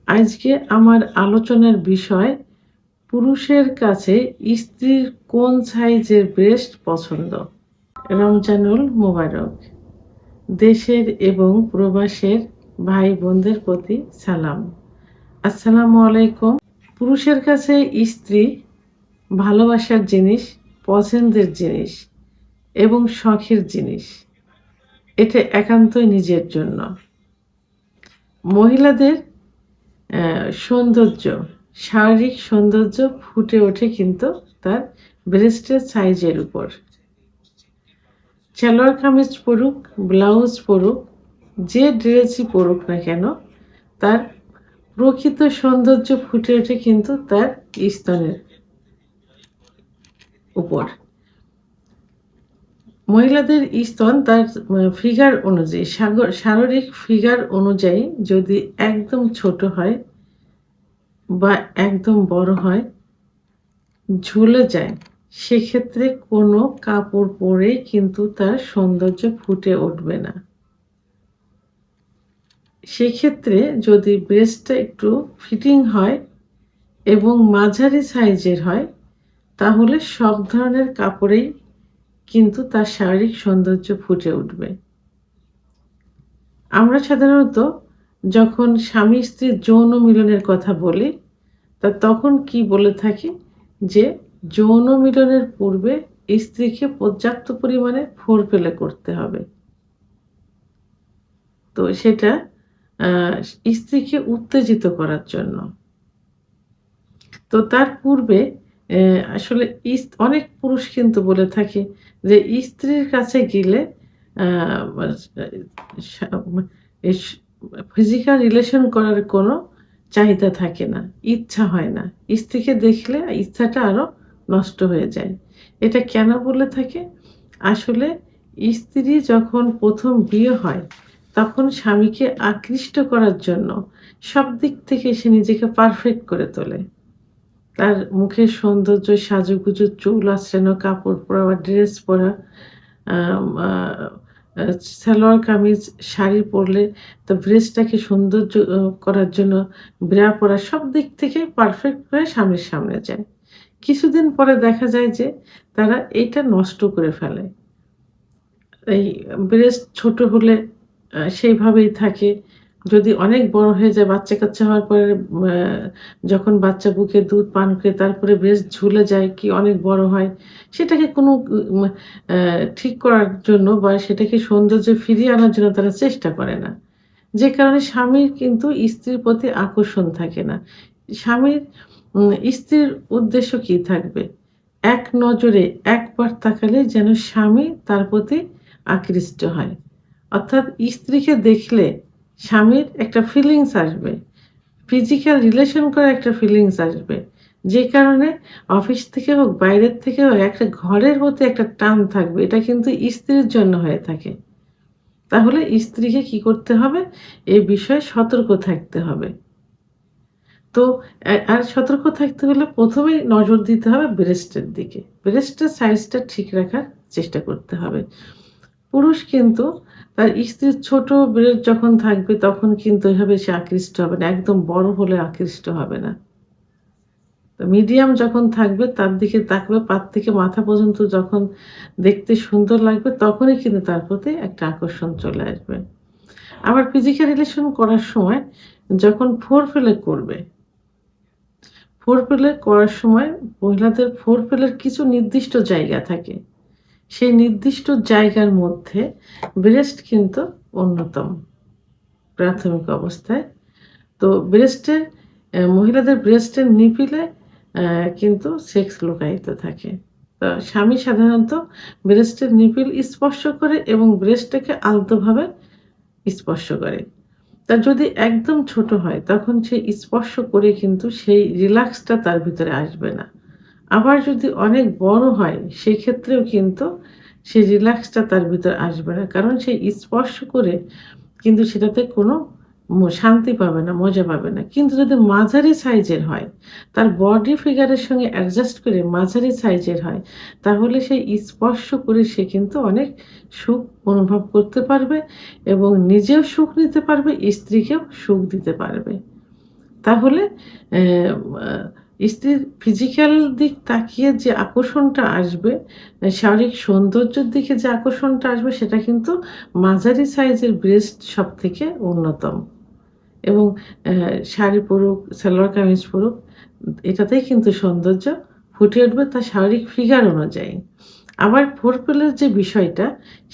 আজকে আমার আলোচনার বিষয় পুরুষের কাছে স্ত্রীর কোন সাইজের ব্রেস্ট পছন্দ। রমজানুল মোবারক। দেশের এবং প্রবাসের ভাই বোনদের প্রতি সালাম। আসসালামু আলাইকুম। পুরুষের কাছে স্ত্রী ভালোবাসার জিনিস, পছন্দের জিনিস এবং শখের জিনিস। এটা একান্তই নিজের জন্য। মহিলাদের সৌন্দর্য, শারীরিক সৌন্দর্য ফুটে ওঠে কিন্তু তার ব্রেস্টের সাইজের উপর। সালোয়ার কামিজ পরুক, ব্লাউজ পরুক, যে ড্রেসই পরুক না কেন, তার প্রকৃত সৌন্দর্য ফুটে ওঠে কিন্তু তার স্তনের উপর। মহিলাদের স্তন তার ফিগার অনুযায়ী, শারীরিক ফিগার অনুযায়ী যদি একদম ছোট হয় বা একদম বড় হয়, ঝুলে যায়, সেক্ষেত্রে কোনো কাপড় পরেই কিন্তু তার সৌন্দর্য ফুটে উঠবে না। সেক্ষেত্রে যদি ব্রেস্টটা একটু ফিটিং হয় এবং মাঝারি সাইজের হয়, তাহলে সব ধরনের কাপড়েই কিন্তু তার শারীরিক সৌন্দর্য ফুটে উঠবে। আমরা সাধারণত যখন স্বামী স্ত্রীর যৌন মিলনের কথা বলি, তখন কি বলে থাকি যে যৌন মিলনের পূর্বে স্ত্রীকে পর্যাপ্ত পরিমাণে ফোরপ্লে করতে হবে। তো সেটা স্ত্রীকে উত্তেজিত করার জন্য। তো তার পূর্বে আসলে অনেক পুরুষ কিন্তু বলে থাকে যে স্ত্রীর কাছে গেলে ফিজিক্যাল রিলেশন করার কোনো চাহিদা থাকে না, ইচ্ছা হয় না। স্ত্রীকে দেখলে ইচ্ছাটা আরো নষ্ট হয়ে যায়। এটা কেন বলে থাকে? আসলে স্ত্রী যখন প্রথম বিয়ে হয়, তখন স্বামীকে আকৃষ্ট করার জন্য সব দিক থেকে সে নিজেকে পারফেক্ট করে তোলে। তার মুখের সৌন্দর্য, সাজুগুজু, চুল আঁচড়ানো, কাপড় পরা বা ড্রেস পরা, আম আ আ সালোয়ার কামিজ, শাড়ি পরলে তার ব্রেস্টটাকে সৌন্দর্য করার জন্য ব্রা পরা, সব দিক থেকে পারফেক্ট হয়ে স্বামীর সামনে যায়। কিছুদিন পরে দেখা যায় যে তারা এইটা নষ্ট করে ফেলে। এই ব্রেস্ট ছোট হলে সেইভাবেই থাকে। যদি অনেক বড় হয়ে যায়, বাচ্চা-কাচ্চা হওয়ার পরে যখন বাচ্চা বুকে দুধ পান করে তারপরে ব্রেস্ট ঝুলে যায় কি অনেক বড় হয়, সেটাকে কোনো ঠিক করার জন্য বা সেটাকে সৌন্দর্যে ফিরিয়ে আনার জন্য তারা চেষ্টা করে না। যে কারণে স্বামীর কিন্তু স্ত্রীর প্রতি আকর্ষণ থাকে না। স্বামীর স্ত্রীর উদ্দেশ্য কি থাকবে? এক নজরে একবার তাকালে যেন স্বামী তার প্রতি আকৃষ্ট হয়। অর্থাৎ স্ত্রীকে দেখলে স্বামীর একটা ফিলিংস আসবে। ফিজিক্যাল রিলেশন করার একটা ফিলিংস আসবে। যে কারণে অফিস থেকে হোক, বাইরের থেকে হোক, একটা ঘরের প্রতি একটা টান থাকবে। এটা কিন্তু স্ত্রীর জন্য হয়ে থাকে। তাহলে স্ত্রীকে কি করতে হবে? এ বিষয়ে সতর্ক থাকতে হবে। তো আর সতর্ক থাকতে হলে ১ম এই নজর দিতে হবে ব্রেস্টের দিকে। ব্রেস্টের সাইজটা ঠিক রাখার চেষ্টা করতে হবে। পুরুষ কিন্তু তার স্ত্রীর ছোট ব্রেস্ট যখন থাকবে তখন কিন্তু এভাবে সে আকৃষ্ট হবে না। একদম বড় হলে আকৃষ্ট হবে না। তো মিডিয়াম যখন থাকবে তার দিকে তাকবে, পা থেকে মাথা পর্যন্ত যখন দেখতে সুন্দর লাগবে তখনই কিন্তু তার প্রতি একটা আকর্ষণ চলে আসবে। আবার ফিজিক্যাল রিলেশন করার সময় যখন ফোরপ্লে করবে, ফোরপ্লে করার সময় মহিলাদের ফোরপ্লের কিছু নির্দিষ্ট জায়গা থাকে। সেই নির্দিষ্ট জায়গার মধ্যে ব্রেস্ট কিন্তু অন্যতম প্রাথমিক অবস্থায়। তো ব্রেস্টের মহিলাদের ব্রেস্টের নিপিলে কিন্তু সেক্স লুকায়িত থাকে। তো স্বামী সাধারণত ব্রেস্টের নিপিল স্পর্শ করে এবং ব্রেস্টটাকে আলতোভাবে স্পর্শ করে। তা যদি একদম ছোট হয় তখন সে স্পর্শ করে কিন্তু সেই রিল্যাক্সটা তার ভিতরে আসবে না। আবার যদি অনেক বড় হয় সেক্ষেত্রেও কিন্তু সেই রিল্যাক্সটা তার ভিতরে আসবে না। কারণ সে স্পর্শ করে কিন্তু সেটাতে কোনো শান্তি পাবে না, মজা পাবে না। কিন্তু যদি মাঝারি সাইজের হয়, তার বডি ফিগারের সঙ্গে অ্যাডজাস্ট করে মাঝারি সাইজের হয়, তাহলে সেই স্পর্শ করে সে কিন্তু অনেক সুখ অনুভব করতে পারবে এবং নিজেও সুখ নিতে পারবে, স্ত্রীকেও সুখ দিতে পারবে। তাহলে স্ত্রীর ফিজিক্যাল দিক তাকিয়ে যে আকর্ষণটা আসবে, শারীরিক সৌন্দর্যের দিকে যে আকর্ষণটা আসবে সেটা কিন্তু মাঝারি সাইজের ব্রেস্ট সবথেকে অন্যতম। এবং শাড়ি পরুক, সালোয়ার কামিজ পরুক, এটাতেই কিন্তু সৌন্দর্য ফুটে উঠবে তার শারীরিক ফিগার অনুযায়ী। আবার ফোরপ্লের যে বিষয়টা,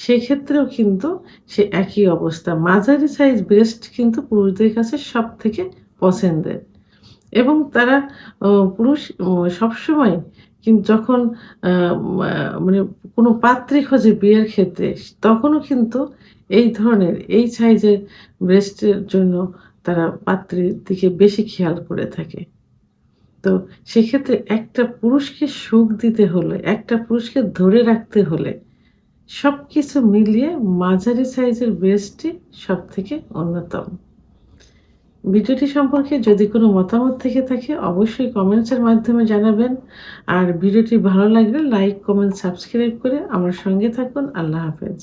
সেক্ষেত্রেও কিন্তু সে একই অবস্থা। মাঝারি সাইজ ব্রেস্ট কিন্তু পুরুষদের কাছে সবথেকে পছন্দের। এবং তারা পুরুষ সবসময় যখন আ মা মানে কোনো পাত্রী খোঁজে বিয়ের ক্ষেত্রে, তখনও কিন্তু এই ধরনের এই সাইজের ব্রেস্টের জন্য তারা পাত্রীর দিকে বেশি খেয়াল করে থাকে। তো সেক্ষেত্রে একটা পুরুষকে সুখ দিতে হলে, একটা পুরুষকে ধরে রাখতে হলে সবকিছু মিলিয়ে মাঝারি সাইজের ব্রেস্টই সবথেকে অন্যতম। ভিডিওটি সম্পর্কে যদি কোনো মতামত থেকে থাকে অবশ্যই কমেন্টসের মাধ্যমে জানাবেন। আর ভিডিওটি ভালো লাগলে লাইক, কমেন্ট, সাবস্ক্রাইব করে আমার সঙ্গে থাকুন। আল্লাহ হাফেজ।